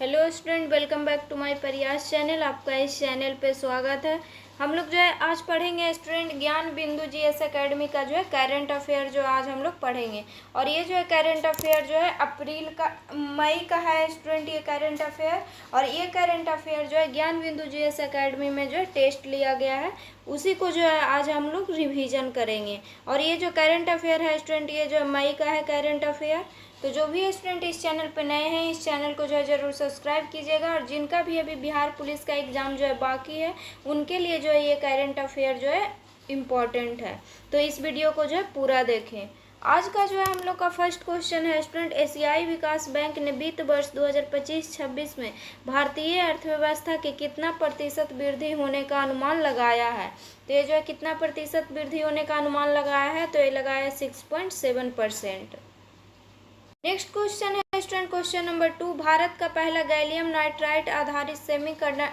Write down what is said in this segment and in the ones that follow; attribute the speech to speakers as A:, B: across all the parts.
A: Hello student, welcome back to my Prayas channel. आपका इस channel पे स्वागत है। हम लोग जो है आज पढ़ेंगे स्टूडेंट ज्ञान बिंदु जीएस एकेडमी का जो है करंट अफेयर जो आज हम लोग पढ़ेंगे। और ये जो है करंट अफेयर जो है मई का है स्टूडेंट, ये करंट अफेयर। और ये करंट अफेयर जो है ज्ञान बिंदु जीएस एकेडमी में जो है टेस्ट लिया गया है, उसी को जो है आज हम लोग रिवीजन करेंगे। और ये जो करंट अफेयर है स्टूडेंट, ये जो मई का है करंट अफेयर। तो जो भी स्टूडेंट इस चैनल पर नए हैं, इस चैनल को जो है ज़रूर सब्सक्राइब कीजिएगा। और जिनका भी अभी बिहार पुलिस का एग्ज़ाम जो है बाकी है, उनके लिए जो है ये करंट अफेयर जो है इम्पॉर्टेंट है। तो इस वीडियो को जो है पूरा देखें। आज का जो है हम लोग का फर्स्ट क्वेश्चन है स्टूडेंट, एशियाई विकास बैंक ने वित्त वर्ष 2025-26 में भारतीय अर्थव्यवस्था के कितना प्रतिशत वृद्धि होने का अनुमान लगाया है। तो ये जो है कितना प्रतिशत वृद्धि होने का अनुमान लगाया है, तो ये लगाया 6.7%। नेक्स्ट क्वेश्चन है स्टूडेंट, क्वेश्चन नंबर 2, भारत का पहला गैलियम नाइट्राइड आधारित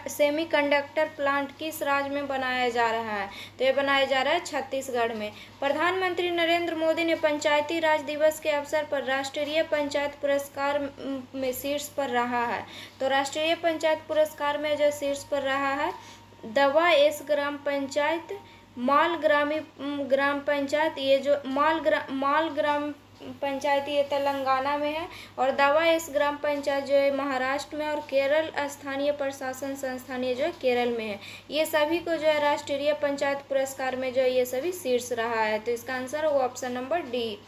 A: सेमीकंडक्टर प्लांट किस राज्य में बनाया जा रहा है। तो ये बनाया जा रहा है छत्तीसगढ़ में। प्रधानमंत्री नरेंद्र मोदी ने पंचायती राज दिवस के अवसर पर राष्ट्रीय पंचायत पुरस्कार में शीर्ष पर रहा है। तो राष्ट्रीय पंचायत पुरस्कार में जो शीर्ष पर रहा है दवा एस ग्राम पंचायत, माल ग्राम पंचायत, ये जो माल ग्राम पंचायत ये तेलंगाना में है, और दवा एस ग्राम पंचायत जो है महाराष्ट्र में, और केरल स्थानीय प्रशासन संस्थान ये जो है केरल में है। ये सभी को जो है राष्ट्रीय पंचायत पुरस्कार में जो है ये सभी शीर्ष रहा है। तो इसका आंसर होगा option number D.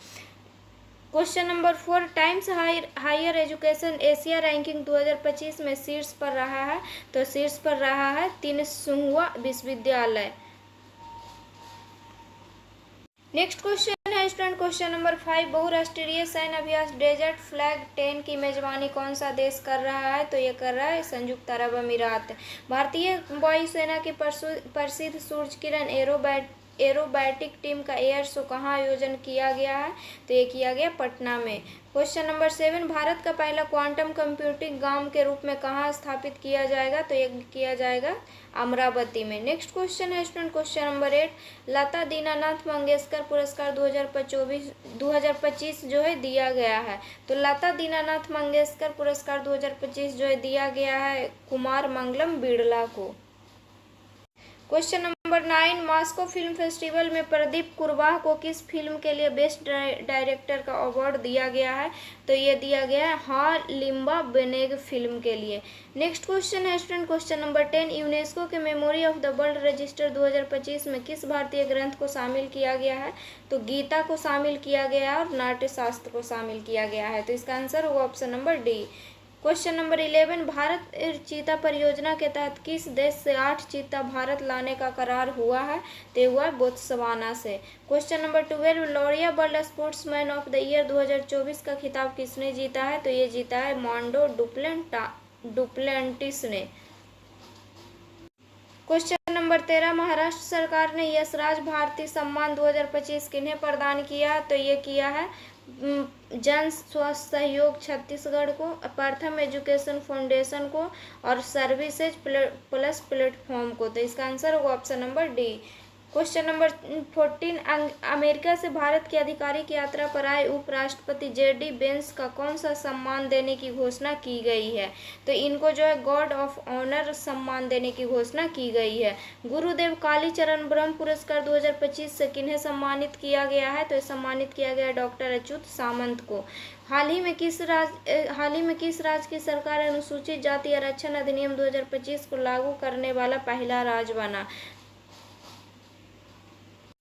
A: Question number 4, Times Higher Education Asia ranking 2025 में शीर्ष पर रहा है। तो शीर्ष पर रहा है तिनसुहुआ विश्वविद्यालय। नेक्स्ट क्वेश्चन है स्टूडेंट, क्वेश्चन नंबर 5, बहुराष्ट्रीय सैन्य अभ्यास डेजर्ट फ्लैग 10 की मेजबानी कौन सा देश कर रहा है। तो ये कर रहा है संयुक्त अरब अमीरात। भारतीय वायुसेना की प्रसिद्ध सूरज किरण एरोबैटिक टीम का एयर शो कहाँ आयोजन किया गया है। तो ये किया गया पटना में। क्वेश्चन नंबर 7, भारत का पहला क्वांटम कंप्यूटिंग गांव के रूप में कहाँ स्थापित किया जाएगा। तो ये किया जाएगा अमरावती में। नेक्स्ट क्वेश्चन है स्टूडेंट, क्वेश्चन नंबर 8, लता दीनानाथ मंगेशकर पुरस्कार 2025 जो है दिया गया है। तो लता दीनानाथ मंगेशकर पुरस्कार 2025 जो है दिया गया है कुमार मंगलम बिड़ला को। Question number 9, Moscow film festival में प्रदीप कुरवाह को किस फिल्म के लिए बेस्ट डायरेक्टर का अवार्ड दिया गया है। तो ये दिया गया है हाँ लिम्बा बेनेग फिल्म के लिए। नेक्स्ट क्वेश्चन है स्टूडेंट, क्वेश्चन नंबर 10, यूनेस्को के memory of the world register 2025 में किस भारतीय ग्रंथ को शामिल किया गया है। तो गीता को शामिल किया गया है और नाट्य शास्त्र को शामिल किया गया है। तो इसका आंसर होगा option number D. Question number 11, Bharat चीता परियोजना के तहत किस देश से 8 चीता भारत लाने का करार हुआ है। तो हुआ है बोत्सवाना से। Question number 12, Laureus world sportsman of the year 2024 का खिताब किसने जीता है। तो ये जीता है मोंडो डुप्लेंटिस ने। क्वेश्चन नंबर 13, महाराष्ट्र सरकार ने यशराज भारती सम्मान 2025 किन्हें प्रदान किया। तो ये किया है जन स्वास्थ्य सहयोग छत्तीसगढ़ को, प्रथम एजुकेशन फाउंडेशन को, और सर्विसेज प्लस प्लेटफॉर्म को। तो इसका आंसर होगा option number D. Question number 14, America से भारत की आधिकारिक यात्रा पर आए उपराष्ट्रपति जेडी वेंस का कौन सा सम्मान देने की घोषणा की गई है। तो इनको जो है गॉर्ड ऑफ ऑनर सम्मान देने की घोषणा की गई है। गुरुदेव कालीचरण ब्रह्म पुरस्कार 2025 से किन्हें सम्मानित किया गया है। तो सम्मानित किया गया डॉक्टर अच्युत सामंत को। हाल ही में किस राज्य की सरकार अनुसूचित जाति आरक्षण अधिनियम 2025 को लागू करने वाला पहला राज्य बना।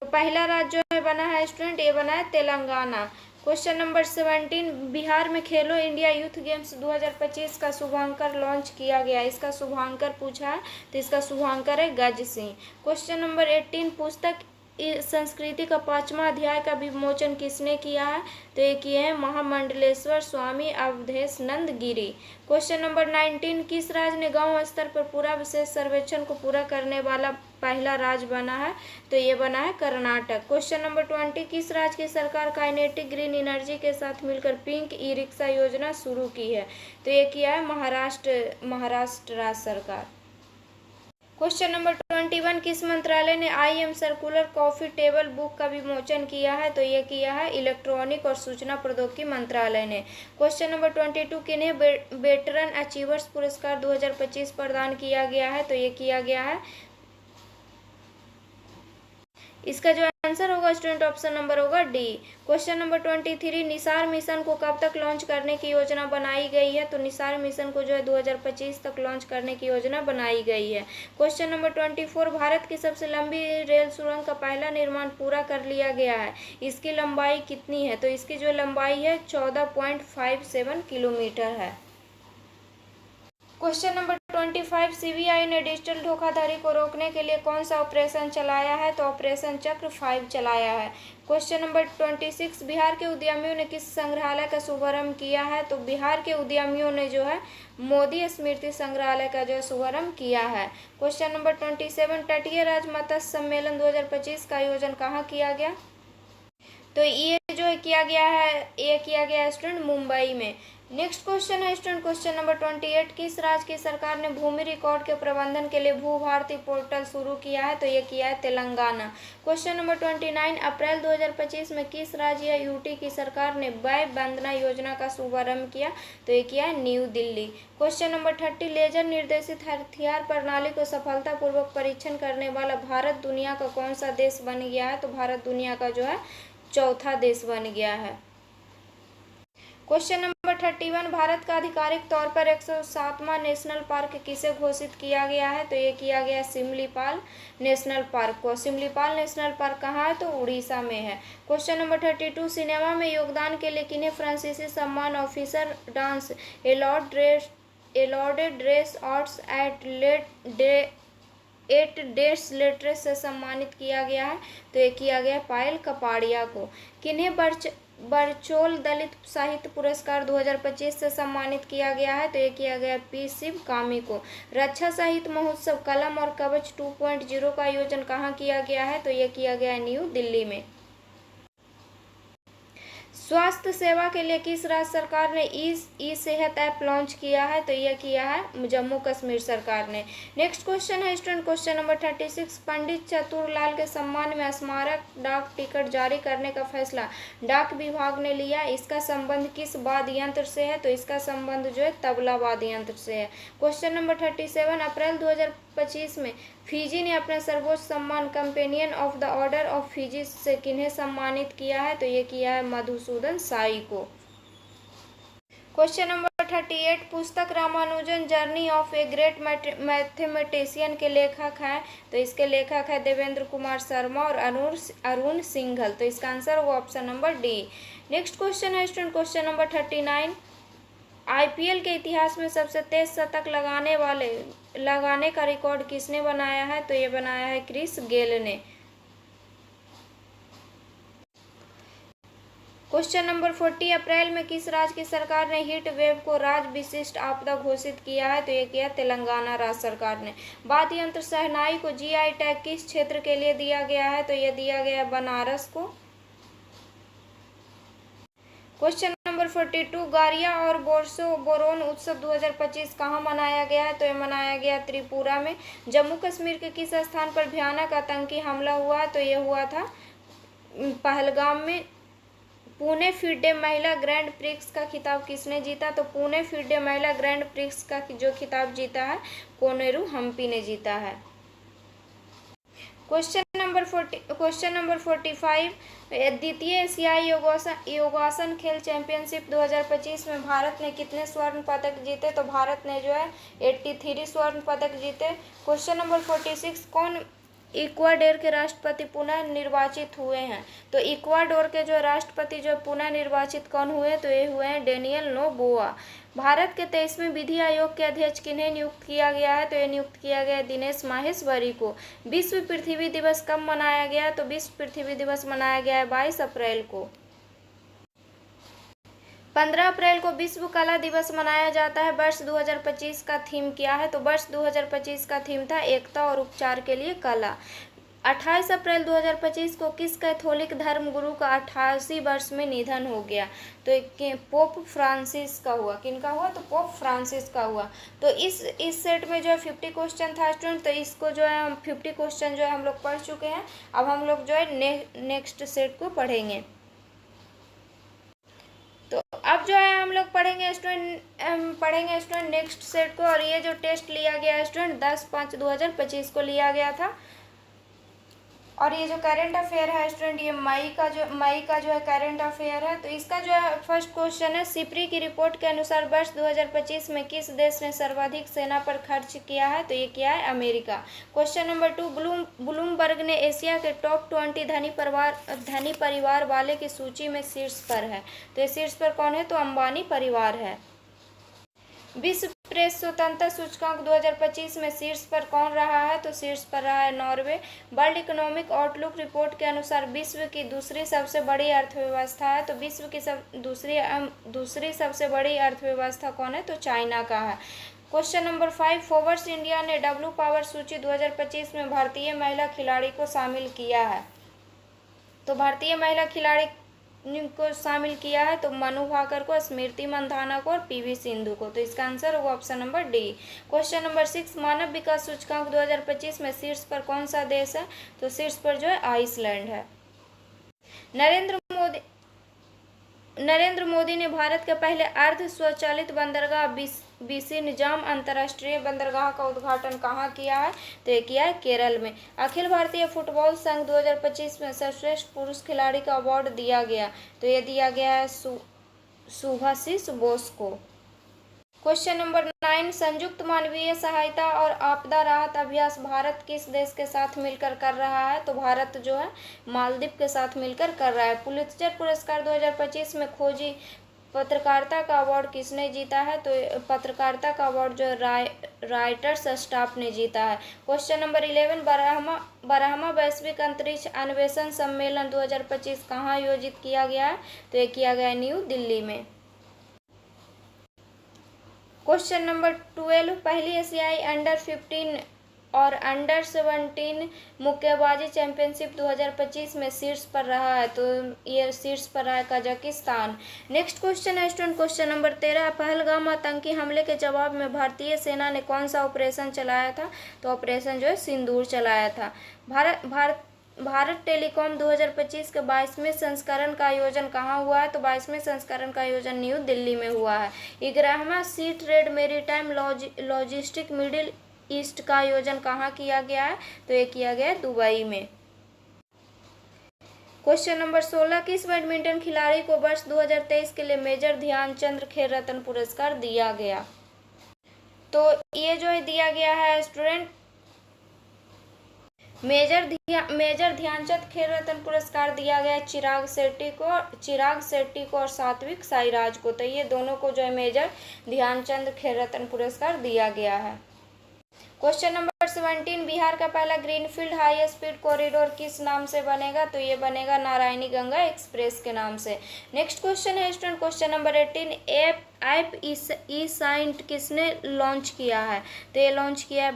A: तो पहला राज्य जो है बना है स्टूडेंट, ये बना है तेलंगाना। क्वेश्चन नंबर 17, बिहार में खेलो इंडिया यूथ गेम्स 2025 का शुभांकर लॉन्च किया गया। इसका शुभांकर पूछा है, तो इसका शुभांकर है गज सिंह। क्वेश्चन नंबर 18, पुस्तक संस्कृति का 5वां अध्याय का विमोचन किसने किया है। तो ये किए हैं महामंडलेश्वर स्वामी अवधेश नंद गिरी। क्वेश्चन नंबर 19, किस राज्य ने गांव स्तर पर पूरा विशेष सर्वेक्षण को पूरा करने वाला पहला राज्य बना है। तो ये बना है कर्नाटक। क्वेश्चन नंबर 20, किस राज्य की सरकार काइनेटिक ग्रीन एनर्जी के साथ मिलकर पिंक ई रिक्शा योजना शुरू की है। तो ये किया है महाराष्ट्र राज्य सरकार। क्वेश्चन नंबर 21, किस मंत्रालय ने IM circular coffee table book का विमोचन किया है? तो ये किया है इलेक्ट्रॉनिक और सूचना प्रौद्योगिकी मंत्रालय ने। क्वेश्चन नंबर 22, किन्हें वेटरन अचीवर्स पुरस्कार 2025 प्रदान किया गया है? तो ये किया गया है, इसका जो आंसर होगा स्टूडेंट ऑप्शन नंबर होगा D. Question number 23, Nisar mission को कब तक लॉन्च करने की योजना बनाई गई है? तो निसार मिशन को जो है 2025 तक लॉन्च करने की योजना बनाई गई है। क्वेश्चन नंबर 24, भारत की सबसे लंबी रेल सुरंग का पहला निर्माण पूरा कर लिया गया है, इसकी लंबाई कितनी है? तो इसकी जो लंबाई है 14.57 किलोमीटर है। क्वेश्चन नंबर 25, CBI ने डिजिटल धोखाधड़ी को रोकने के लिए कौन सा ऑपरेशन चलाया है? तो ऑपरेशन चक्र 5 चलाया है। क्वेश्चन नंबर 26, बिहार के उद्यमियों ने किस संग्रहालय का शुभारंभ किया है? तो बिहार के उद्यमियों ने जो है मोदी स्मृति संग्रहालय का जो है शुभारंभ किया है। क्वेश्चन नंबर 27, तटीय राज्य मत्स्य सम्मेलन 2025 का आयोजन कहाँ किया गया? तो ये जो है किया गया है स्टूडेंट मुंबई में। नेक्स्ट क्वेश्चन है स्टूडेंट क्वेश्चन नंबर 28, किस राज्य की सरकार ने भूमि रिकॉर्ड के प्रबंधन के लिए भू भारती पोर्टल शुरू किया है? तो ये किया है तेलंगाना। क्वेश्चन नंबर 29, अप्रैल 2025 में किस राज्य या यूटी की सरकार ने वय वंदना योजना का शुभारंभ किया? तो ये किया है New Delhi. Question number 30, laser निर्देशित हथियार प्रणाली को सफलतापूर्वक परीक्षण करने वाला भारत दुनिया का कौन सा देश बन गया है? तो भारत दुनिया का जो है चौथा देश बन गया है। क्वेश्चन नंबर 31, भारत का आधिकारिक तौर पर 107वां नेशनल पार्क किसे घोषित किया गया है? तो ये किया गया सिमलीपाल नेशनल पार्क को। सिमलीपाल नेशनल पार्क कहाँ है? तो उड़ीसा में है। क्वेश्चन नंबर 32, सिनेमा में योगदान के लिए किन्हें फ्रांसीसी सम्मान ऑफिसर डांस एलॉर्ड ड्रेस आर्ट्स एट डेट्स लेटरेस से सम्मानित किया गया है? तो ये किया गया पायल कपाड़िया को। किन्हें बरचोल दलित साहित्य पुरस्कार 2025 से सम्मानित किया गया है? तो ये किया गया पी शिव कामी को। रक्षा साहित्य महोत्सव कलम और कवच 2.0 का आयोजन कहाँ किया गया है? तो ये किया गया न्यू दिल्ली में। स्वास्थ्य सेवा के लिए किस राज्य सरकार ने ई सेहत ऐप लॉन्च किया है? तो यह किया है जम्मू कश्मीर सरकार ने। नेक्स्ट क्वेश्चन है स्टूडेंट क्वेश्चन नंबर 36, पंडित चतुरलाल के सम्मान में स्मारक डाक टिकट जारी करने का फैसला डाक विभाग ने लिया, इसका संबंध किस वाद्य यंत्र से है? तो इसका संबंध जो है तबला वाद्य यंत्र से है। क्वेश्चन नंबर 37, अप्रैल 2025 में फिजी ने अपने सर्वोच्च सम्मान companion of the order of Fiji से किन्हें सम्मानित किया है? तो ये किया है मधुसूदन साई को। क्वेश्चन नंबर 38, पुस्तक Ramanujan journey of a great mathematician के लेखक हैं? तो इसके लेखक है देवेंद्र कुमार शर्मा और अरुण सिंघल। तो इसका आंसर होगा option number D. Next question है स्टूडेंट क्वेश्चन नंबर 39, IPL के इतिहास में सबसे तेज शतक लगाने का रिकॉर्ड किसने बनाया है? तो ये बनाया है क्रिस गेल ने। क्वेश्चन नंबर 40, अप्रैल में किस राज्य की सरकार ने हीट वेव को राज्य विशिष्ट आपदा घोषित किया है? तो ये किया तेलंगाना राज्य सरकार ने। वाद्य यंत्र शहनाई को GI टैग किस क्षेत्र के लिए दिया गया है? तो ये दिया गया बनारस को। क्वेश्चन नंबर 42, गारिया और बोरोन उत्सव 2025 कहाँ मनाया गया है? तो ये मनाया गया त्रिपुरा में। जम्मू कश्मीर के किस स्थान पर भयानक आतंकी हमला हुआ? तो ये हुआ था पहलगाम में। पुणे फिडे महिला ग्रैंड प्रिक्स का खिताब किसने जीता? तो पुणे फिडे महिला ग्रैंड प्रिक्स का जो खिताब जीता है कोनेरू हम्पी ने जीता है। क्वेश्चन नंबर 45, द्वितीय एशियाई योगासन खेल चैंपियनशिप 2025 में भारत ने कितने स्वर्ण पदक जीते? तो भारत ने जो है 83 स्वर्ण पदक जीते। क्वेश्चन नंबर 46, कौन इक्वाडोर के राष्ट्रपति पुनः निर्वाचित हुए हैं? तो इक्वाडोर के जो राष्ट्रपति जो पुनः निर्वाचित कौन हुए? तो ये हुए हैं डेनियल नोबोआ। भारत के 23वें विधि आयोग के अध्यक्ष किन्हें नियुक्त किया गया है? तो ये नियुक्त किया गया दिनेश माहेश्वरी को। विश्व पृथ्वी दिवस कब मनाया गया? तो विश्व पृथ्वी दिवस मनाया गया है 22 अप्रैल को। 15 अप्रैल को विश्व कला दिवस मनाया जाता है। वर्ष 2025 का थीम क्या है? तो वर्ष 2025 का थीम था एकता और उपचार के लिए कला। 28 अप्रैल 2025 को किस कैथोलिक धर्म गुरु का 88 वर्ष में निधन हो गया? तो पोप फ्रांसिस का हुआ। किनका हुआ? तो पोप फ्रांसिस का हुआ। तो इस सेट में जो है 50 क्वेश्चन था स्टूडेंट, तो इसको जो है हम 50 क्वेश्चन जो है हम लोग पढ़ चुके हैं। अब हम लोग जो है नेक्स्ट सेट को पढ़ेंगे। तो अब जो है हम लोग पढ़ेंगे स्टूडेंट नेक्स्ट सेट को। और ये जो टेस्ट लिया गया है स्टूडेंट 10/5/2025 को लिया गया था। और ये जो करंट अफेयर है स्टूडेंट, ये मई का जो है करंट अफेयर है। तो इसका जो है फर्स्ट क्वेश्चन है, सिप्री की रिपोर्ट के अनुसार वर्ष 2025 में किस देश ने सर्वाधिक सेना पर खर्च किया है? तो ये क्या है? अमेरिका। क्वेश्चन नंबर 2, ब्लूमबर्ग ने एशिया के टॉप 20 धनी परिवार वाले की सूची में शीर्ष पर है। तो ये शीर्ष पर कौन है? तो अंबानी परिवार है। विश्व प्रेस स्वतंत्रता सूचकांक 2025 में शीर्ष पर कौन रहा है? तो शीर्ष पर रहा है Norway. World economic outlook report के अनुसार विश्व की दूसरी सबसे बड़ी अर्थव्यवस्था है। तो विश्व की दूसरी सबसे बड़ी अर्थव्यवस्था कौन है? तो चाइना का है। क्वेश्चन नंबर 5, फोर्ब्स इंडिया ने डब्ल्यू पावर सूची 2025 में भारतीय महिला खिलाड़ी को शामिल किया है। तो भारतीय महिला खिलाड़ी को शामिल किया है तो मनु भाकर को, स्मृति मंधाना को और पीवी सिंधु को। तो इसका आंसर होगा option number D. Question number 6, मानव विकास सूचकांक 2025 में शीर्ष पर कौन सा देश है? तो शीर्ष पर जो है आइसलैंड है। नरेंद्र मोदी ने भारत के पहले अर्ध स्वचालित बंदरगाह बीसी निजाम अंतर्राष्ट्रीय बंदरगाह का उद्घाटन कहाँ किया है? तो ये किया है केरल में। अखिल भारतीय फुटबॉल संघ 2025 में सर्वश्रेष्ठ पुरुष खिलाड़ी का अवार्ड दिया गया। तो ये दिया गया है सुभाषिष बोस को। क्वेश्चन नंबर 9, संयुक्त मानवीय सहायता और आपदा राहत अभ्यास भारत किस देश के साथ मिलकर कर रहा है? तो भारत जो है मालदीव के साथ मिलकर कर रहा है। पुलित्जर पुरस्कार 2025 में खोजी पत्रकारिता का अवार्ड किसने जीता है? तो पत्रकारिता का अवार्ड जो राइटर्स स्टाफ ने जीता है। क्वेश्चन नंबर 11, बारहवां वैश्विक अंतरिक्ष अन्वेषण सम्मेलन 2025 कहाँ आयोजित किया गया है? तो ये किया गया है न्यू दिल्ली में। क्वेश्चन नंबर 12, पहली एशियाई अंडर 15 और अंडर 17 मुक्केबाजी चैंपियनशिप 2025 में शीर्ष पर रहा है। तो ये शीर्ष पर रहा है कजाकिस्तान। नेक्स्ट क्वेश्चन है स्टूडेंट क्वेश्चन नंबर 13, पहलगाम आतंकी हमले के जवाब में भारतीय सेना ने कौन सा ऑपरेशन चलाया था? तो ऑपरेशन जो है सिंदूर चलाया था। भारत टेलीकॉम 2025 के 22वें संस्करण का आयोजन कहाँ हुआ है? तो 22वें संस्करण का आयोजन न्यू दिल्ली में हुआ है। 11वां sea trade maritime logistic middle east का आयोजन कहाँ किया गया है? तो ये किया गया है दुबई में। क्वेश्चन नंबर 16, किस बैडमिंटन खिलाड़ी को वर्ष 2023 के लिए मेजर ध्यानचंद खेल रत्न पुरस्कार दिया गया? तो ये जो है दिया गया है स्टूडेंट मेजर ध्यानचंद खेल रत्न पुरस्कार दिया गया चिराग शेट्टी को और सात्विक साईराज को। तो ये दोनों को जो है मेजर ध्यानचंद खेल रत्न पुरस्कार दिया गया है। क्वेश्चन नंबर 17, बिहार का पहला ग्रीनफील्ड हाई स्पीड कॉरिडोर किस नाम से बनेगा? तो ये बनेगा नारायणी गंगा एक्सप्रेस के नाम से। नेक्स्ट क्वेश्चन है स्टूडेंट क्वेश्चन नंबर 18, ऐप ई साइंट किसने लॉन्च किया है? तो ये लॉन्च किया है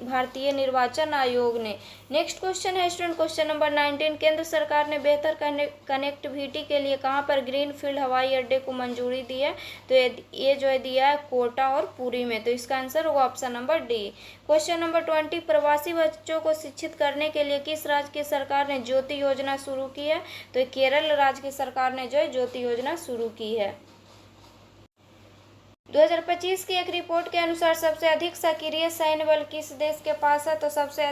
A: भारतीय निर्वाचन आयोग ने। नेक्स्ट क्वेश्चन है स्टूडेंट क्वेश्चन नंबर 19, केंद्र सरकार ने बेहतर कनेक्टिविटी के लिए कहाँ पर ग्रीन फील्ड हवाई अड्डे को मंजूरी दी है? तो ये जो है दिया है कोटा और पुरी में। तो इसका आंसर होगा option number D. Question number 20, प्रवासी बच्चों को शिक्षित करने के लिए किस राज्य की सरकार ने ज्योति योजना शुरू की है? तो केरल राज्य की सरकार ने जो है ज्योति योजना शुरू की है। 2025 की एक रिपोर्ट के अनुसार सबसे अधिक सक्रिय सैन्य बल किस देश के पास है? तो सबसे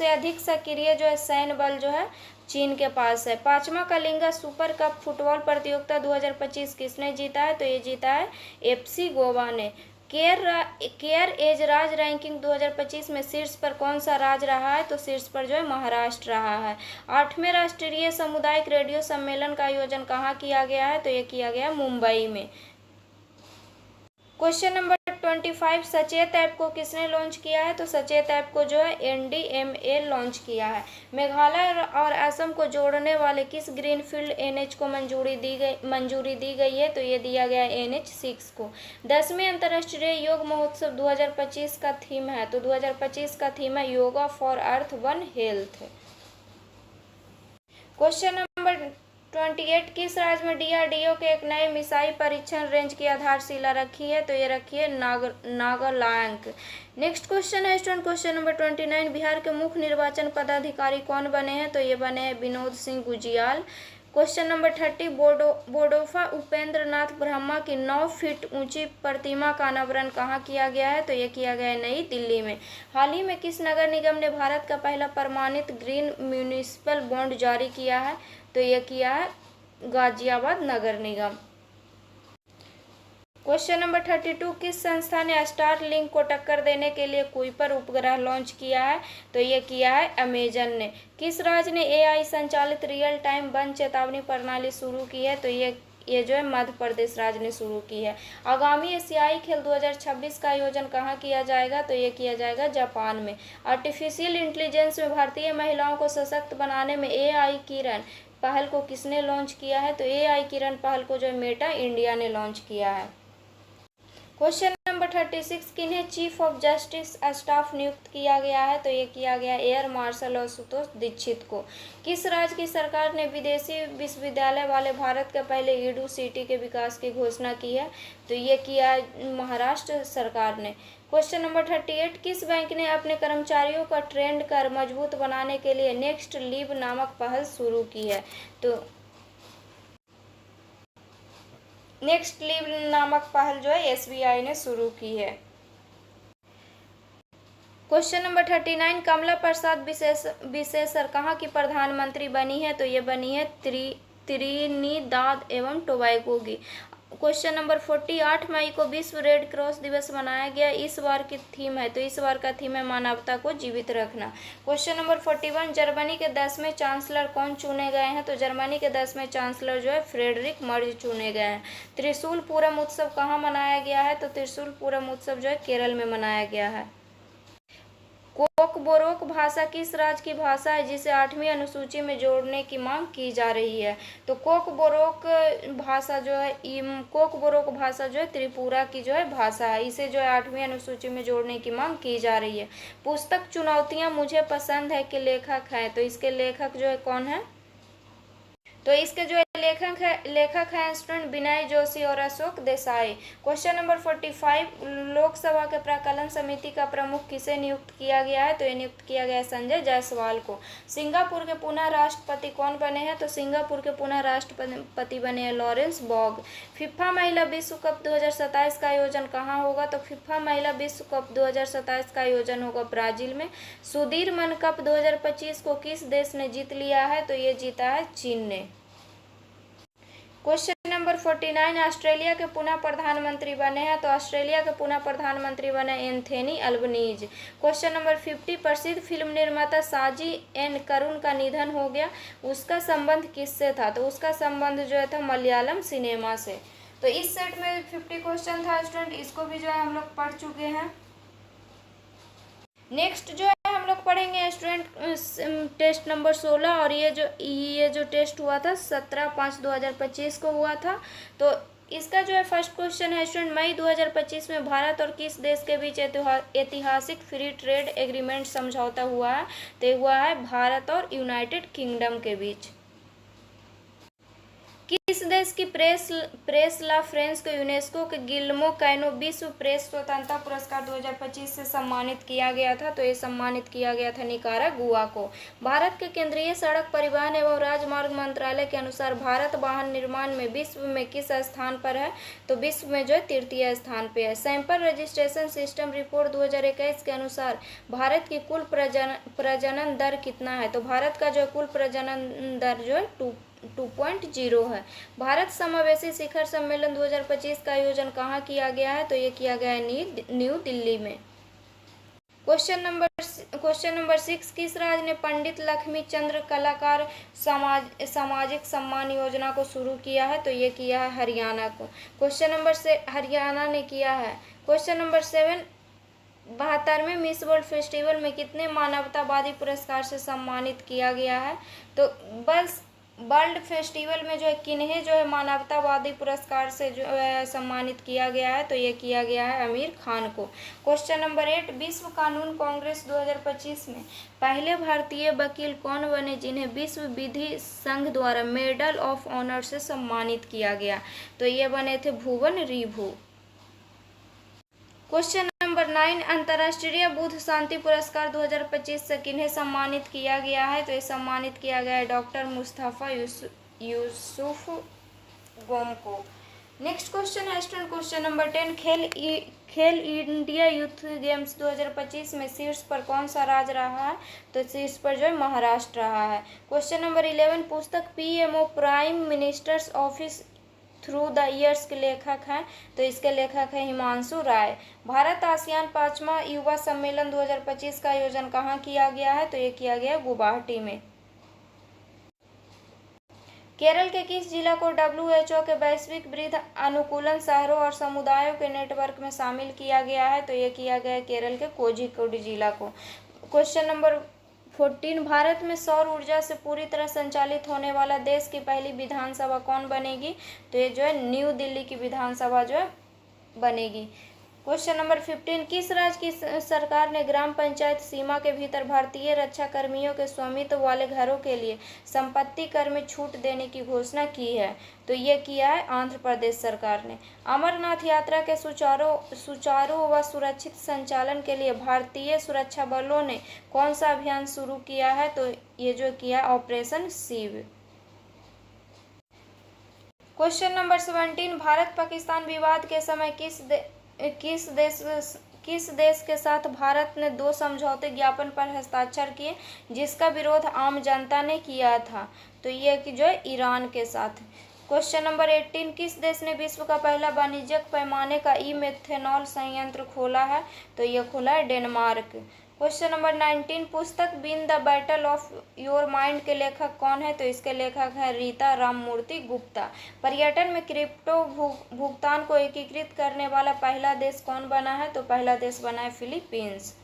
A: अधिक सक्रिय जो है सैन्य बल जो है चीन के पास है। 5वां कलिंगा सुपर कप फुटबॉल प्रतियोगिता 2025 किसने जीता है? तो ये जीता है एफसी गोवा ने। केयर एज राज रैंकिंग 2025 में शीर्ष पर कौन सा राज्य रहा है? तो शीर्ष पर जो है महाराष्ट्र रहा है। 8वें राष्ट्रीय सामुदायिक रेडियो सम्मेलन का आयोजन कहाँ किया गया है? तो ये किया गया मुंबई में। क्वेश्चन नंबर 25 सचेत ऐप को किसने लॉन्च किया है? तो सचेत ऐप को जो है NDMA लॉन्च किया है। मेघालय और असम को जोड़ने वाले किस ग्रीनफील्ड NH को मंजूरी दी गई है? तो ये दिया गया है NH6 को। 10वें अंतर्राष्ट्रीय योग महोत्सव 2025 का थीम है? तो 2025 का थीम है yoga for earth one health. Question number 28 किस राज्य में DRDO के एक नए मिसाइल परीक्षण रेंज की आधारशिला रखी है? तो ये रखी है नागालैंड। नेक्स्ट क्वेश्चन है स्टूडेंट क्वेश्चन नंबर 29 बिहार के मुख्य निर्वाचन पदाधिकारी कौन बने हैं? तो ये बने हैं विनोद सिंह गुजियाल। क्वेश्चन नंबर 30 बोडोफा उपेंद्र नाथ ब्रह्मा की 9 फीट ऊंची प्रतिमा का अनावरण कहाँ किया गया है? तो ये किया गया है नई दिल्ली में। हाल ही में किस नगर निगम ने भारत का पहला प्रमाणित ग्रीन म्यूनिसिपल बॉन्ड जारी किया है? तो ये किया है गाजियाबाद नगर निगम। क्वेश्चन नंबर 32 किस संस्था ने स्टारलिंक को टक्कर देने के लिए कुइपर उपग्रह लॉन्च किया है? तो ये किया है अमेजन ने। किस राज्य ने AI संचालित रियल टाइम वन चेतावनी प्रणाली शुरू की है? तो ये जो है मध्य प्रदेश राज्य ने शुरू की है। आगामी एशियाई खेल 2026 का आयोजन कहाँ किया जाएगा? तो ये किया जाएगा जापान में। आर्टिफिशियल इंटेलिजेंस में भारतीय महिलाओं को सशक्त बनाने में AI किरण पहल को किसने लॉन्च किया है? तो AI किरण पहल को जो मेटा इंडिया ने लॉन्च किया है। क्वेश्चन नंबर 36 किन्हें चीफ ऑफ जस्टिस स्टाफ नियुक्त किया गया है? तो ये किया गया एयर मार्शल आशुतोष दीक्षित को। किस राज्य की सरकार ने विदेशी विश्वविद्यालय वाले भारत के पहले ईडू सिटी के विकास की घोषणा की है? तो ये किया महाराष्ट्र सरकार ने। क्वेश्चन नंबर 38 किस बैंक ने अपने कर्मचारियों का ट्रेंड कर मजबूत बनाने के लिए नेक्स्ट लीव नामक पहल शुरू की है? तो नेक्स्ट लीव नामक पहल जो है SBI ने शुरू की है। क्वेश्चन नंबर 39 कमला प्रसाद विशेषर कहाँ की प्रधानमंत्री बनी है? तो ये बनी है त्रिनिदाद एवं टोबैगो की। क्वेश्चन नंबर 40 8 मई को विश्व रेड क्रॉस दिवस मनाया गया, इस बार की थीम है? तो इस बार का थीम है मानवता को जीवित रखना। क्वेश्चन नंबर 41 जर्मनी के 10वें चांसलर कौन चुने गए हैं? तो जर्मनी के 10वें चांसलर जो है फ्रेडरिक मर्ज चुने गए हैं। त्रिशूल पूरम उत्सव कहाँ मनाया गया है? तो त्रिशूल पूरम उत्सव जो है केरल में मनाया गया है। कोकबोरोक भाषा किस राज्य की भाषा है जिसे 8वीं अनुसूची में जोड़ने की मांग की जा रही है? तो कोकबोरोक भाषा जो है त्रिपुरा की जो है भाषा है, इसे जो है 8वीं अनुसूची में जोड़ने की मांग की जा रही है। पुस्तक चुनौतियां मुझे पसंद है के लेखक हैं? तो इसके लेखक जो है कौन है? तो इसके जो लेखक हैं स्टूडेंट विनय जोशी और अशोक देसाई। क्वेश्चन नंबर 45 लोकसभा के प्राक्कलन समिति का प्रमुख किसे नियुक्त किया गया है? तो ये नियुक्त किया गया है संजय जायसवाल को। सिंगापुर के पुनः राष्ट्रपति कौन बने हैं? तो सिंगापुर के पुनः राष्ट्रपति बने हैं लॉरेंस बॉग। फीफा महिला विश्व कप 2027 का आयोजन कहाँ होगा? तो फीफा महिला विश्व कप 2027 का आयोजन होगा ब्राजील में। सुदीर्मन कप 2025 को किस देश ने जीत लिया है? तो ये जीता है चीन ने। क्वेश्चन नंबर 49 ऑस्ट्रेलिया के पुनः प्रधानमंत्री बने हैं? तो ऑस्ट्रेलिया के पुनः प्रधानमंत्री बने एंथोनी अल्बनीज। क्वेश्चन नंबर 50 प्रसिद्ध फिल्म निर्माता साजी एन करुण का निधन हो गया, उसका संबंध किससे था? तो उसका संबंध जो है था मलयालम सिनेमा से। तो इस सेट में 50 क्वेश्चन था स्टूडेंट, इसको भी जो है हम लोग पढ़ चुके हैं। नेक्स्ट जो है हम लोग पढ़ेंगे स्टूडेंट टेस्ट नंबर 16 और ये जो टेस्ट हुआ था 17/5/2025 को हुआ था। तो इसका जो है फर्स्ट क्वेश्चन है स्टूडेंट मई 2025 में भारत और किस देश के बीच ऐतिहासिक फ्री ट्रेड एग्रीमेंट समझौता हुआ है? तो हुआ है भारत और यूनाइटेड किंगडम के बीच। किस देश की प्रेस ला फ्रेंस को यूनेस्को के गिल्मो कैनो विश्व प्रेस स्वतंत्रता पुरस्कार 2025 से सम्मानित किया गया था? तो ये सम्मानित किया गया था निकारागुआ को। भारत के केंद्रीय सड़क परिवहन एवं राजमार्ग मंत्रालय के अनुसार भारत वाहन निर्माण में विश्व में किस स्थान पर है? तो विश्व में जो है 3य स्थान पे है। सैंपल रजिस्ट्रेशन सिस्टम रिपोर्ट 2021 के अनुसार भारत की कुल प्रजनन दर कितना है? तो भारत का जो कुल प्रजनन दर जो है 2.0 है। भारत समावेशी शिखर सम्मेलन 2025 का आयोजन कहाँ किया गया है? तो ये किया गया है न्यू दिल्ली में। क्वेश्चन नंबर क्वेश्चन नंबर 6, किस राज्य ने पंडित लक्ष्मी चंद्र कलाकार सामाजिक सम्मान योजना को शुरू किया है? तो ये किया है हरियाणा को। क्वेश्चन नंबर से हरियाणा ने किया है। क्वेश्चन नंबर 7, 72वें मिस वर्ल्ड फेस्टिवल में कितने मानवतावादी पुरस्कार से सम्मानित किया गया है? तो बस वर्ल्ड फेस्टिवल में जो है किन्हें जो है मानवतावादी पुरस्कार से जो है सम्मानित किया गया है? तो ये किया गया है आमिर खान को। क्वेश्चन नंबर 8, विश्व कानून कांग्रेस 2025 में पहले भारतीय वकील कौन बने जिन्हें विश्व विधि संघ द्वारा मेडल ऑफ ऑनर से सम्मानित किया गया? तो ये बने थे भुवन रिभु। क्वेश्चन नंबर 9, अंतर्राष्ट्रीय बुद्ध शांति पुरस्कार 2025 से किन्हें सम्मानित किया गया है? तो ये सम्मानित किया गया है डॉक्टर मुस्तफा यूसुफ गोम को। नेक्स्ट क्वेश्चन है स्टूडेंट क्वेश्चन नंबर 10, खेल इंडिया यूथ गेम्स 2025 में शीर्ष पर कौन सा राज्य रहा है? तो शीर्ष पर जो है महाराष्ट्र रहा है। क्वेश्चन नंबर 11, पुस्तक PMO prime minister's office through the years के लेखक हैं? तो इसके लेखक है हिमांशु राय। भारत आसियान 5वां युवा सम्मेलन 2025 का आयोजन कहाँ किया गया है? तो ये किया गया गुवाहाटी में। केरल के किस जिला को WHO के वैश्विक वृद्ध अनुकूलन शहरों और समुदायों के नेटवर्क में शामिल किया गया है? तो ये किया गया केरल के कोझिकोड जिला को। क्वेश्चन नंबर 14, भारत में सौर ऊर्जा से पूरी तरह संचालित होने वाला देश की पहली विधानसभा कौन बनेगी? तो ये जो है न्यू दिल्ली की विधानसभा जो है बनेगी। क्वेश्चन नंबर 15, किस राज्य की सरकार ने ग्राम पंचायत सीमा के भीतर भारतीय रक्षा कर्मियों के स्वामित्व वाले घरों के लिए संपत्ति कर में छूट देने की घोषणा की है? तो ये किया है आंध्र प्रदेश सरकार ने। अमरनाथ यात्रा के सुचारू व सुरक्षित संचालन के लिए भारतीय सुरक्षा बलों ने कौन सा अभियान शुरू किया है? तो ये जो किया operation Shiv. Question number 17, Bharat Pakistan विवाद के समय किस देश के साथ भारत ने 2 समझौते ज्ञापन पर हस्ताक्षर किए जिसका विरोध आम जनता ने किया था? तो ये कि जो है ईरान के साथ। क्वेश्चन नंबर 18, किस देश ने विश्व का पहला वाणिज्यिक पैमाने का ई-मेथेनॉल संयंत्र खोला है? तो ये खोला है डेनमार्क। क्वेश्चन नंबर 19, पुस्तक win the battle of your mind के लेखक कौन है? तो इसके लेखक है रीता राममूर्ति गुप्ता। पर्यटन में क्रिप्टो भुगतान को एकीकृत करने वाला पहला देश कौन बना है? तो पहला देश बना है फिलीपींस।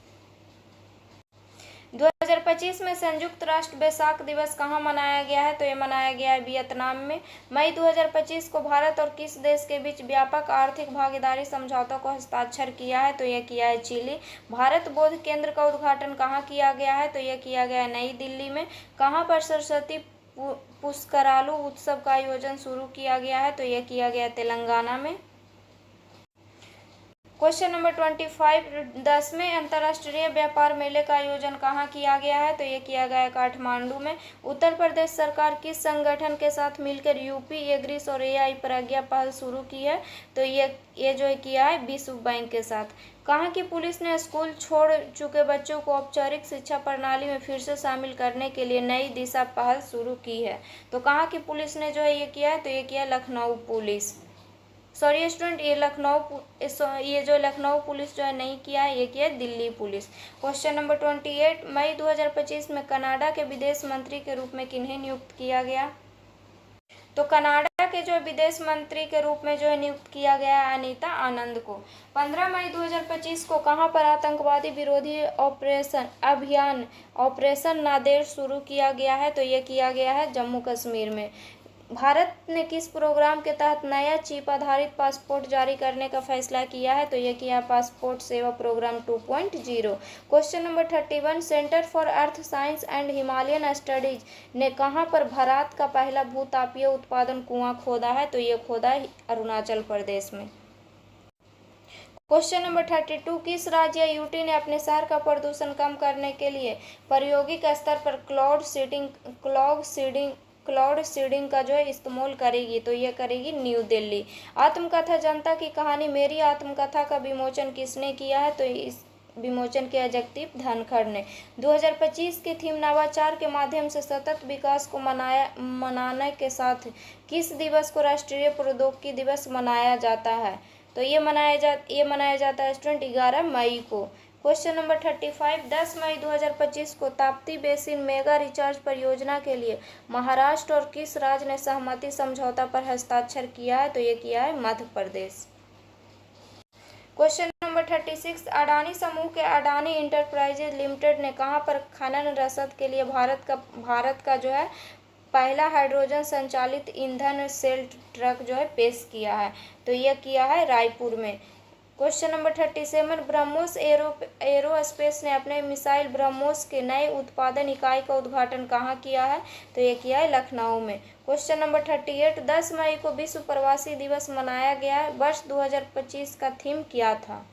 A: 2025 में संयुक्त राष्ट्र बैसाख दिवस कहाँ मनाया गया है? तो ये मनाया गया है वियतनाम में। मई 2025 को भारत और किस देश के बीच व्यापक आर्थिक भागीदारी समझौता को हस्ताक्षर किया है? तो ये किया है चिली। भारत बौद्ध केंद्र का उद्घाटन कहाँ किया गया है? तो ये किया गया है नई दिल्ली में। कहाँ पर सरस्वती पुष्करालु उत्सव का आयोजन शुरू किया गया है? तो ये किया गया तेलंगाना में। क्वेश्चन नंबर 25, 10वें अंतर्राष्ट्रीय व्यापार मेले का आयोजन कहाँ किया गया है? तो ये किया गया है काठमांडू में। उत्तर प्रदेश सरकार किस संगठन के साथ मिलकर यूपी एग्रीस और AI प्रज्ञा पहल शुरू की है? तो ये जो है किया है विश्व बैंक के साथ। कहाँ की पुलिस ने स्कूल छोड़ चुके बच्चों को औपचारिक शिक्षा प्रणाली में फिर से शामिल करने के लिए नई दिशा पहल शुरू की है? तो कहाँ की पुलिस ने जो है ये किया है? तो ये किया है लखनऊ पुलिस। सॉरी स्टूडेंट, ये जो लखनऊ पुलिस जो है नहीं किया है, ये किया है दिल्ली पुलिस। क्वेश्चन नंबर 28, मई 2025 में कनाडा के विदेश मंत्री के रूप में किन्हें नियुक्त किया गया? तो कनाडा के जो विदेश मंत्री के रूप में जो है नियुक्त किया गया है अनीता आनंद को। 15 मई 2025 को कहाँ पर आतंकवादी विरोधी अभियान ऑपरेशन नादेर शुरू किया गया है? तो ये किया गया है जम्मू कश्मीर में। भारत ने किस प्रोग्राम के तहत नया चिप आधारित पासपोर्ट जारी करने का फैसला किया है? तो यह किया passport Seva programme 2.0। Question number 31, Centre for Earth Science and Himalayan Studies ने कहां पर भारत का पहला भूतापीय उत्पादन कुआं खोदा है? तो यह खोदा है अरुणाचल प्रदेश में। क्वेश्चन नंबर 32, किस राज्य या यूटी ने अपने शहर का प्रदूषण कम करने के लिए प्रायोगिक स्तर पर क्लाउड सीडिंग का जो है इस्तेमाल करेगी? तो ये करेगी न्यू दिल्ली। आत्मकथा जनता की कहानी मेरी आत्मकथा का विमोचन किसने किया है? तो इस विमोचन किया जगदीप धनखड़ ने। 2025 की थीम नवाचार के माध्यम से सतत विकास को मनाने के साथ किस दिवस को राष्ट्रीय प्रौद्योगिकी दिवस मनाया जाता है? तो ये मनाया जाता है स्टूडेंट 11 मई को। क्वेश्चन नंबर 35, 10 मई 2025 को ताप्ती बेसिन मेगा रिचार्ज परियोजना के लिए महाराष्ट्र और किस राज्य ने सहमति समझौता पर हस्ताक्षर किया है? तो ये किया है मध्य प्रदेश। क्वेश्चन नंबर 36, अडानी समूह के अडानी इंटरप्राइजेज लिमिटेड ने कहां पर खनन रसद के लिए भारत का जो है पहला हाइड्रोजन संचालित ईंधन सेल ट्रक जो है पेश किया है? तो यह किया है रायपुर में। क्वेश्चन नंबर 37, ब्रह्मोस एरोस्पेस ने अपने मिसाइल ब्रह्मोस के नए उत्पादन इकाई का उद्घाटन कहाँ किया है? तो ये किया है लखनऊ में। क्वेश्चन नंबर 38, 10 मई को विश्व प्रवासी दिवस मनाया गया है, वर्ष 2025 का थीम क्या था?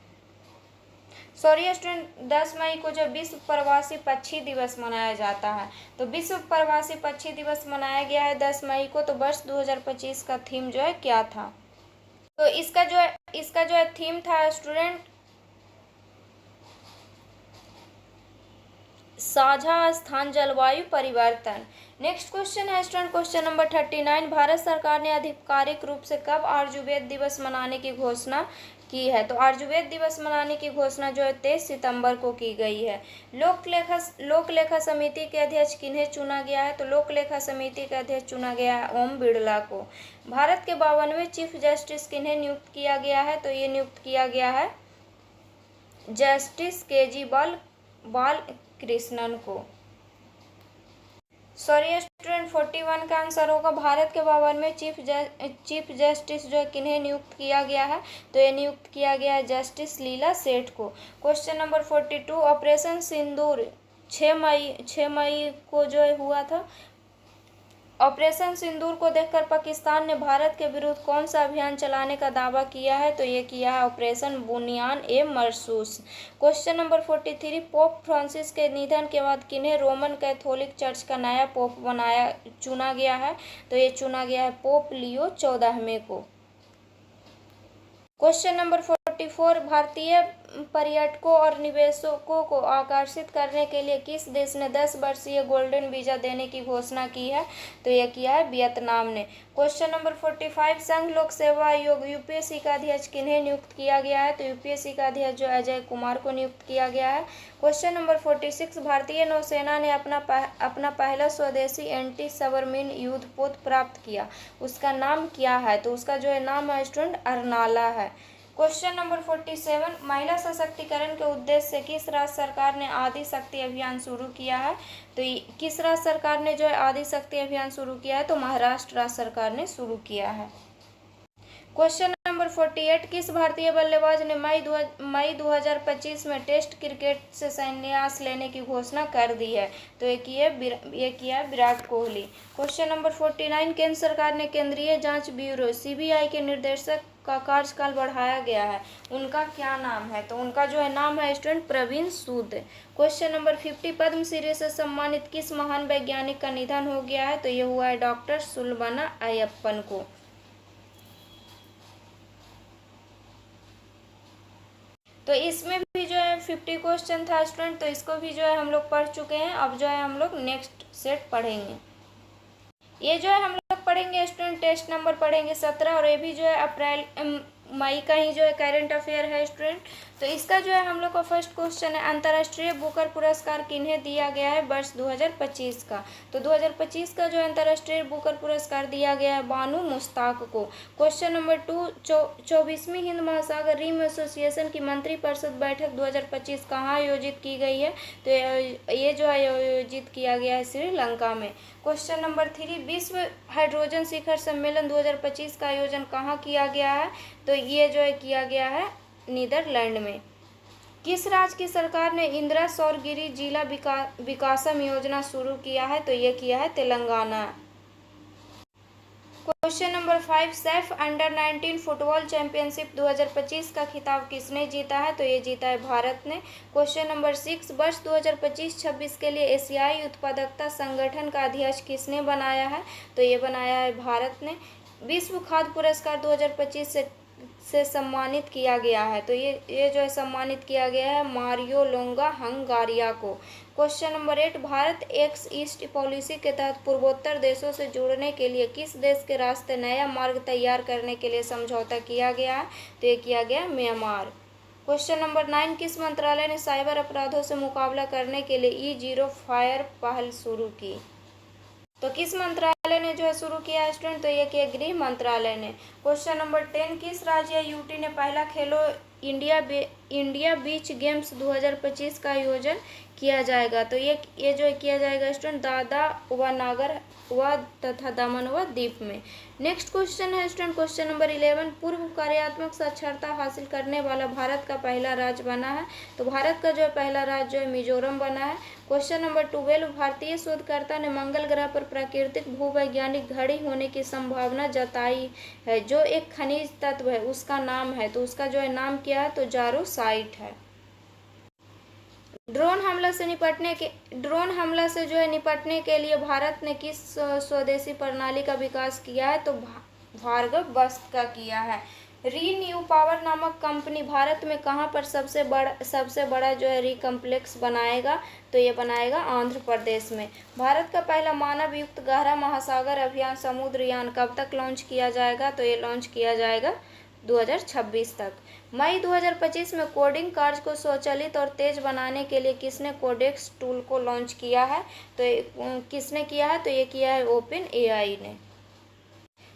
A: सॉरी स्टूडेंट, 10 मई को जो विश्व प्रवासी पक्षी दिवस मनाया जाता है, तो विश्व प्रवासी पक्षी दिवस मनाया गया है 10 मई को, तो वर्ष 2025 का थीम जो है क्या था? तो इसका जो है थीम था स्टूडेंट साझा स्थान जलवायु परिवर्तन। नेक्स्ट क्वेश्चन है स्टूडेंट क्वेश्चन नंबर 39, भारत सरकार ने आधिकारिक रूप से कब आयुर्वेद दिवस मनाने की घोषणा की है? तो आयुर्वेद दिवस मनाने की घोषणा जो है 23 सितंबर को की गई है। लोक लेखा समिति के अध्यक्ष किन्हें चुना गया है? तो लोक लेखा समिति के अध्यक्ष चुना गया है ओम बिड़ला को। भारत के 52वें चीफ जस्टिस किन्हें नियुक्त किया गया है? तो ये नियुक्त किया गया है जस्टिस केजी बालकृष्णन को। सॉरी स्टूडेंट, 41 का आंसर होगा भारत के 52वें चीफ जस्टिस जो है किन्हें नियुक्त किया गया है? तो ये नियुक्त किया गया है जस्टिस लीला सेठ को। क्वेश्चन नंबर 42, ऑपरेशन सिंदूर 6 मई को जो है हुआ था। ऑपरेशन सिंदूर को देखकर पाकिस्तान ने भारत के विरुद्ध कौन सा अभियान चलाने का दावा किया है? तो ये किया है ऑपरेशन बुनियान ए मरसूस। क्वेश्चन नंबर 43, पोप फ्रांसिस के निधन के बाद किन्हें रोमन कैथोलिक चर्च का नया पोप चुना गया है? तो ये चुना गया है पोप लियो 14वें को। क्वेश्चन नंबर 44, भारतीय पर्यटकों और निवेशकों को आकर्षित करने के लिए किस देश ने 10 वर्षीय गोल्डन वीजा देने की घोषणा की है? तो यह किया है वियतनाम ने। क्वेश्चन नंबर 45, संघ लोक सेवा आयोग यूपीएससी का अध्यक्ष किन्हें नियुक्त किया गया है? तो यूपीएससी का अध्यक्ष जो अजय कुमार को नियुक्त किया गया है। क्वेश्चन नंबर 46, भारतीय नौसेना ने अपना पहला स्वदेशी एंटी सबमरीन युद्धपोत प्राप्त किया, उसका नाम क्या है? तो उसका जो है नाम है स्टूडेंट अरनाला है। क्वेश्चन नंबर 47, महिला सशक्तिकरण के उद्देश्य से किस राज्य सरकार ने आदि शक्ति अभियान शुरू किया है? तो किस राज्य सरकार ने जो है आदि शक्ति अभियान शुरू किया है? तो महाराष्ट्र राज्य सरकार ने शुरू किया है। क्वेश्चन नंबर 48, किस भारतीय बल्लेबाज ने मई 2025 में टेस्ट क्रिकेट से संन्यास लेने की घोषणा कर दी है? तो ये किया है विराट कोहली। क्वेश्चन नंबर 49, केंद्र सरकार ने केंद्रीय जांच ब्यूरो सीबीआई के निर्देशक का कार्यकाल बढ़ाया गया है, उनका क्या नाम है? तो उनका जो है नाम है स्टूडेंट प्रवीण सूद। क्वेश्चन नंबर 50, पद्मश्री से सम्मानित किस महान वैज्ञानिक का निधन हो गया है? तो ये हुआ है डॉक्टर सुलबना अयप्पन को। तो इसमें भी जो है 50 क्वेश्चन था स्टूडेंट, तो इसको भी जो है हम लोग पढ़ चुके हैं। अब जो है हम लोग नेक्स्ट सेट पढ़ेंगे। ये जो है हम लोग पढ़ेंगे स्टूडेंट टेस्ट नंबर पढ़ेंगे 17, और ये भी जो है मई का ही जो है करंट अफेयर है स्टूडेंट। तो इसका जो है हम लोग का फर्स्ट क्वेश्चन है, अंतर्राष्ट्रीय बुकर पुरस्कार किन्हें दिया गया है वर्ष 2025 का? तो 2025 का जो है अंतर्राष्ट्रीय बुकर पुरस्कार दिया गया है बानू मुश्ताक को। क्वेश्चन नंबर 2, 24वीं हिंद महासागर रिम एसोसिएशन की मंत्रिपरिषद बैठक 2025 कहाँ आयोजित की गई है? तो ये जो है आयोजित किया गया है श्रीलंका में। क्वेश्चन नंबर 3, विश्व हाइड्रोजन शिखर सम्मेलन 2025 का आयोजन कहाँ किया गया है? तो ये जो है किया गया है नीदरलैंड में। किस राज्य की सरकार ने इंदिरा सौरगिरी जिला विकासम योजना शुरू किया है? तो ये किया है Telangana. Question number 5, Saif under 19 football championship 2025 का खिताब किसने जीता है? तो ये जीता है भारत ने। क्वेश्चन नंबर 6, वर्ष 2025-26 के लिए एशियाई उत्पादकता संगठन का अध्यक्ष किसने बनाया है? तो ये बनाया है भारत ने। विश्व खाद्य पुरस्कार 2025 से सम्मानित किया गया है, तो ये जो है सम्मानित किया गया है मारियो लोंगा हंगारिया को। Question number 8, Bharat act east policy के तहत पूर्वोत्तर देशों से जुड़ने के लिए किस देश के रास्ते नया मार्ग तैयार करने के लिए समझौता किया गया है? तो ये किया गया म्यांमार। क्वेश्चन नंबर 9, किस मंत्रालय ने साइबर अपराधों से मुकाबला करने के लिए E0 फायर पहल शुरू की? तो किस मंत्रालय ने जो है शुरू किया है स्टूडेंट? तो ये किया गृह मंत्रालय ने। क्वेश्चन नंबर 10, किस राज्य या यूटी ने पहला खेलो इंडिया बीच गेम्स 2025 का आयोजन किया जाएगा? तो ये जो किया जाएगा स्टूडेंट दादरा व नागर व तथा दमन व दीप में। नेक्स्ट क्वेश्चन है स्टूडेंट क्वेश्चन नंबर 11, पूर्व कार्यात्मक साक्षरता हासिल करने वाला भारत का पहला राज्य बना है? तो भारत का जो है पहला राज्य जो है मिजोरम बना है। क्वेश्चन नंबर 12, भारतीय शोधकर्ता ने मंगल ग्रह पर प्राकृतिक भूवैज्ञानिक घड़ी होने की संभावना जताई है, जो एक खनिज तत्व है उसका नाम है, तो उसका जो है नाम क्या है? तो जारोसाइट है। ड्रोन हमला से जो है निपटने के लिए भारत ने किस स्वदेशी प्रणाली का विकास किया है? तो भार्गव का किया है। रीन्यू पावर नामक कंपनी भारत में कहाँ पर सबसे बड़ा जो है कॉम्प्लेक्स बनाएगा? तो ये बनाएगा आंध्र प्रदेश में। भारत का पहला मानव युक्त गहरा महासागर अभियान समुद्रयान कब तक लॉन्च किया जाएगा? तो ये लॉन्च किया जाएगा 2026 तक। मई 2025 में कोडिंग कार्य को स्वचालित और तेज बनाने के लिए किसने कोडेक्स टूल को लॉन्च किया है? तो किसने किया है? तो ये किया है ओपन एआई ने।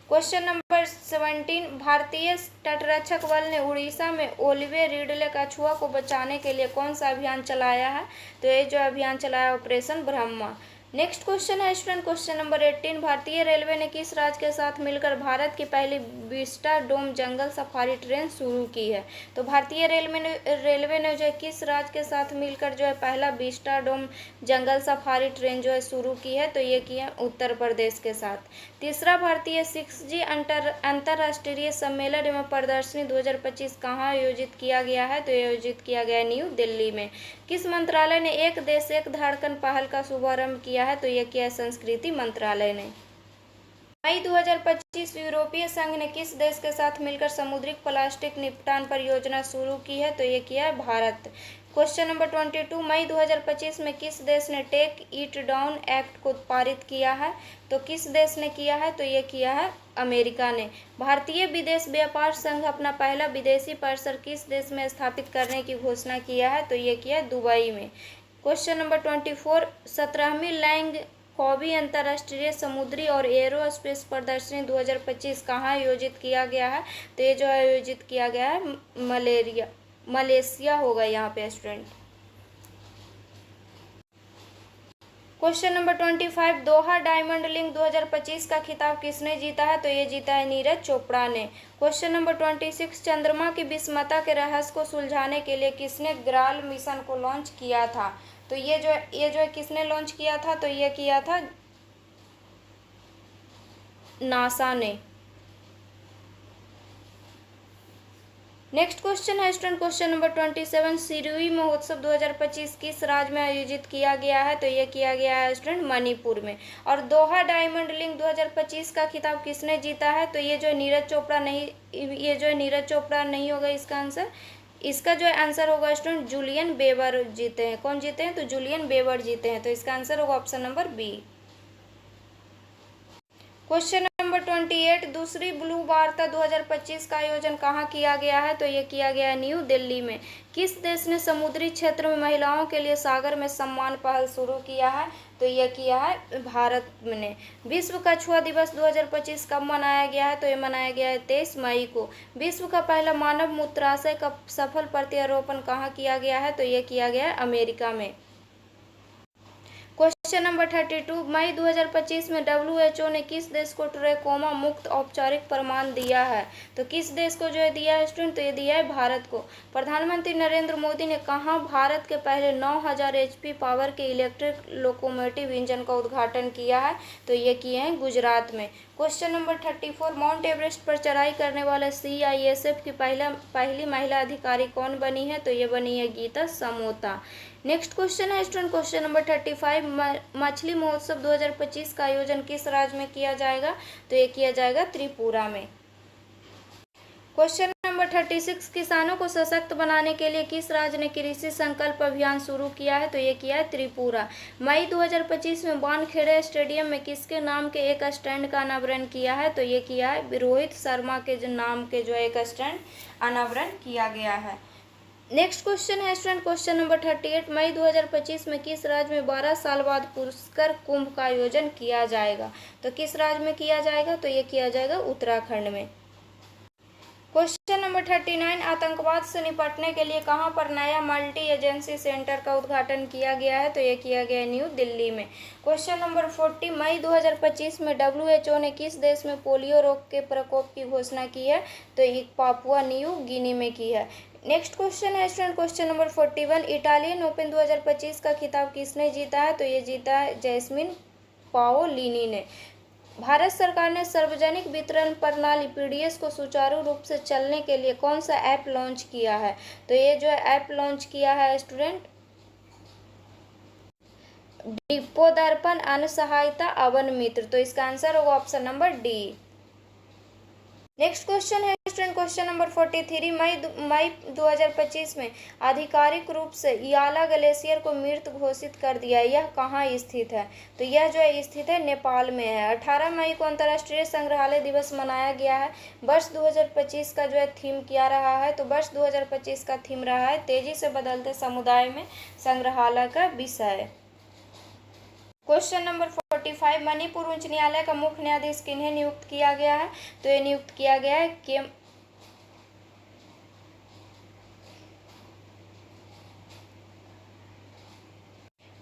A: क्वेश्चन नंबर 17, भारतीय तटरक्षक बल ने उड़ीसा में ओलिवे रिडले कछुआ को बचाने के लिए कौन सा अभियान चलाया है? तो ये जो अभियान चलाया ऑपरेशन ब्रह्मा। नेक्स्ट क्वेश्चन है स्टूडेंट क्वेश्चन नंबर 18, भारतीय रेलवे ने किस राज्य के साथ मिलकर भारत की पहली विस्टा डोम जंगल सफारी ट्रेन शुरू की है? तो भारतीय रेलवे ने जो है किस राज्य के साथ मिलकर जो है पहला विस्टा डोम जंगल सफारी ट्रेन जो है शुरू की है? तो ये किया उत्तर प्रदेश के साथ। तीसरा, भारतीय 6G अंतर्राष्ट्रीय सम्मेलन एवं प्रदर्शनी 2025 कहाँ आयोजित किया गया है? तो आयोजित किया गया न्यू दिल्ली में। किस मंत्रालय ने एक देश एक धड़कन पहल का शुभारंभ किया है? तो यह किया है संस्कृति मंत्रालय ने। मई 2025 यूरोपीय संघ ने किस देश के साथ मिलकर समुद्री प्लास्टिक निपटान परियोजना शुरू की है? तो ये किया है भारत। क्वेश्चन नंबर 22, मई 2025 में किस देश ने टेक इट डाउन एक्ट को पारित किया है? तो किस देश ने किया है? तो ये किया है अमेरिका ने। भारतीय विदेश व्यापार संघ अपना पहला विदेशी परिसर किस देश में स्थापित करने की घोषणा किया है? तो ये किया है दुबई में। क्वेश्चन नंबर 24, 17वीं लैंग कॉबी अंतर्राष्ट्रीय समुद्री और एरोस्पेस प्रदर्शनी 2025 कहाँ आयोजित किया गया है? तो ये जो आयोजित किया गया है मलेशिया होगा यहाँ पे स्टूडेंट। क्वेश्चन नंबर 25, दोहा डायमंड लीग 2025 का खिताब किसने जीता है? तो ये जीता है नीरज चोपड़ा ने। क्वेश्चन नंबर 26, चंद्रमा की विषमता के रहस्य को सुलझाने के लिए किसने ग्राल मिशन को लॉन्च किया था? तो ये जो है किसने लॉन्च किया था? तो ये किया था नासा ने। नेक्स्ट क्वेश्चन है स्टूडेंट क्वेश्चन नंबर 27, सिरुई महोत्सव 2025 किस राज्य में आयोजित किया गया है? तो ये किया गया है स्टूडेंट मणिपुर में। और दोहा डायमंड लीग 2025 का खिताब किसने जीता है? तो ये जो नीरज चोपड़ा नहीं होगा इसका आंसर। इसका जो आंसर होगा स्टूडेंट जूलियन बेवर जीते हैं। कौन जीते हैं? तो जूलियन बेवर जीते हैं। तो इसका आंसर होगा option number B. Question number 28, दूसरी ब्लू वार्ता 2025 का आयोजन कहाँ किया गया है? तो ये किया गया है न्यू दिल्ली में। किस देश ने समुद्री क्षेत्र में महिलाओं के लिए सागर में सम्मान पहल शुरू किया है? तो यह किया है भारत ने। विश्व कछुआ दिवस 2025 कब मनाया गया है? तो ये मनाया गया है 23 मई को। विश्व का पहला मानव मूत्राशय का सफल प्रत्यारोपण कहाँ किया गया है? तो ये किया गया है अमेरिका में। क्वेश्चन नंबर 32, मई 2025 में WHO ने किस देश को ट्रैकोमा मुक्त औपचारिक प्रमाण दिया है? तो किस देश को जो है दिया है स्टूडेंट? तो ये दिया है भारत को। प्रधानमंत्री नरेंद्र मोदी ने कहाँ भारत के पहले 9000 HP पावर के इलेक्ट्रिक लोकोमोटिव इंजन का उद्घाटन किया है? तो ये किए हैं गुजरात में। क्वेश्चन नंबर 34, माउंट एवरेस्ट पर चढ़ाई करने वाले CISF की पहली महिला अधिकारी कौन बनी है? तो ये बनी है गीता समोता। नेक्स्ट क्वेश्चन है स्टूडेंट क्वेश्चन नंबर 35, मछली महोत्सव 2025 का आयोजन किस राज्य में किया जाएगा? तो ये किया जाएगा त्रिपुरा में। क्वेश्चन नंबर 36, किसानों को सशक्त बनाने के लिए किस राज्य ने कृषि संकल्प अभियान शुरू किया है? तो ये किया है त्रिपुरा। मई 2025 में वानखेड़े स्टेडियम में किसके नाम के एक स्टैंड का अनावरण किया है? तो ये किया है रोहित शर्मा के जो नाम के जो एक स्टैंड अनावरण किया गया है। नेक्स्ट क्वेश्चन है स्टूडेंट, क्वेश्चन नंबर 38, मई 2025 में किस राज्य में 12 साल बाद पुष्कर कुंभ का आयोजन किया जाएगा? तो किस राज्य में किया जाएगा? तो ये किया जाएगा उत्तराखंड में। क्वेश्चन नंबर 39, आतंकवाद से निपटने के लिए कहां पर नया मल्टी एजेंसी सेंटर का उद्घाटन किया गया है? तो ये किया गया है न्यू दिल्ली में। क्वेश्चन नंबर 40, मई 2025 में WHO ने किस देश में पोलियो रोग के प्रकोप की घोषणा की है? तो ये पापुआ न्यू गिनी में की है। नेक्स्ट क्वेश्चन है student, question number 41, Italian open 2025 का खिताब किसने जीता है? तो ये जीता है जैस्मिन पाओलिनी ने। भारत सरकार ने सार्वजनिक वितरण प्रणाली पीडीएस को सुचारू रूप से चलने के लिए कौन सा ऐप लॉन्च किया है? तो ये जो ऐप लॉन्च किया है स्टूडेंट, डिपो दर्पण अन्न सहायता अवन मित्र। तो इसका आंसर होगा option number D. Next question है स्टूडेंट, क्वेश्चन नंबर 43, मई 2025 में आधिकारिक रूप से याला ग्लेशियर को मृत घोषित कर दिया है। यह कहाँ स्थित है? तो यह जो है स्थित है नेपाल में है। 18 मई को अंतर्राष्ट्रीय संग्रहालय दिवस मनाया गया है। वर्ष 2025 का जो है थीम क्या रहा है? तो वर्ष 2025 का थीम रहा है तेजी से बदलते समुदाय में संग्रहालय का विषय। क्वेश्चन नंबर 45, मणिपुर उच्च न्यायालय का मुख्य न्यायाधीश किन्हें नियुक्त किया गया है? तो ये नियुक्त किया गया है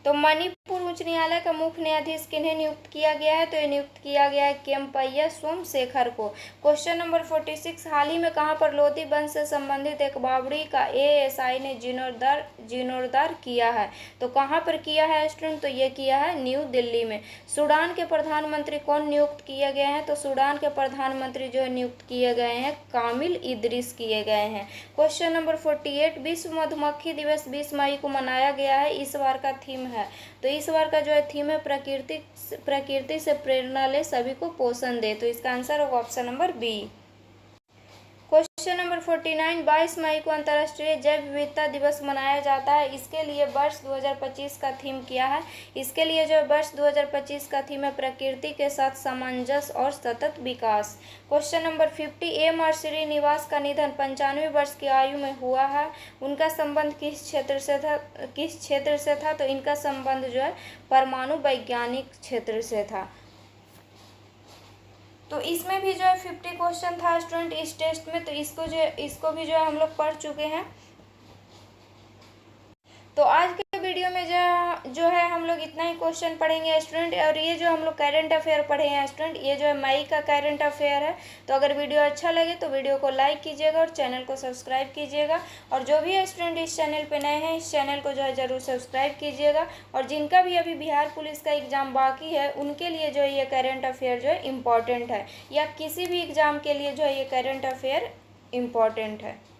A: तो मणिपुर उच्च न्यायालय का मुख्य न्यायाधीश किन्हें नियुक्त किया गया है? तो ये नियुक्त किया गया है केम्पैया सोमशेखर को। क्वेश्चन नंबर 46, हाल ही में कहां पर लोधी वंश से संबंधित एक बावड़ी का एएसआई ने जीर्णोद्धार किया है? तो कहां पर किया है स्टूडेंट? तो ये किया है न्यू दिल्ली में। सूडान के प्रधानमंत्री कौन नियुक्त किए गए हैं? तो सूडान के प्रधानमंत्री जो है नियुक्त किए गए हैं कामिल इदरिस किए गए हैं। क्वेश्चन नंबर 48, विश्व मधुमक्खी दिवस 20 मई को मनाया गया है। इस बार का थीम है, तो इस बार का जो है थीम है प्रकृति से प्रेरणा ले, सभी को पोषण दे। तो इसका आंसर होगा option number B. Question number 49, 22 मई को अंतर्राष्ट्रीय जैव विविधता दिवस मनाया जाता है। इसके लिए वर्ष 2025 का थीम क्या है? इसके लिए जो वर्ष 2025 का थीम है प्रकृति के साथ सामंजस्य और सतत विकास। क्वेश्चन नंबर 50, एम श्रीनिवास का निधन 95 वर्ष की आयु में हुआ है। उनका संबंध किस क्षेत्र से था? तो इनका संबंध जो है परमाणु वैज्ञानिक क्षेत्र से था। तो इसमें भी जो है 50 क्वेश्चन था स्टूडेंट इस टेस्ट में, तो इसको भी जो है हम लोग पढ़ चुके हैं। तो आज के वीडियो में जो है हम लोग इतना ही क्वेश्चन पढ़ेंगे स्टूडेंट। और ये जो हम लोग करंट अफेयर पढ़े हैं स्टूडेंट, ये जो है मई का करंट अफेयर है। तो अगर वीडियो अच्छा लगे तो वीडियो को लाइक कीजिएगा और चैनल को सब्सक्राइब कीजिएगा। और जो भी स्टूडेंट इस चैनल पे नए हैं, इस चैनल को जो है ज़रूर सब्सक्राइब कीजिएगा। और जिनका भी अभी बिहार पुलिस का एग्ज़ाम बाकी है उनके लिए जो है ये करंट अफेयर जो है इम्पॉर्टेंट है, या किसी भी एग्ज़ाम के लिए जो है ये करंट अफेयर इम्पॉर्टेंट है।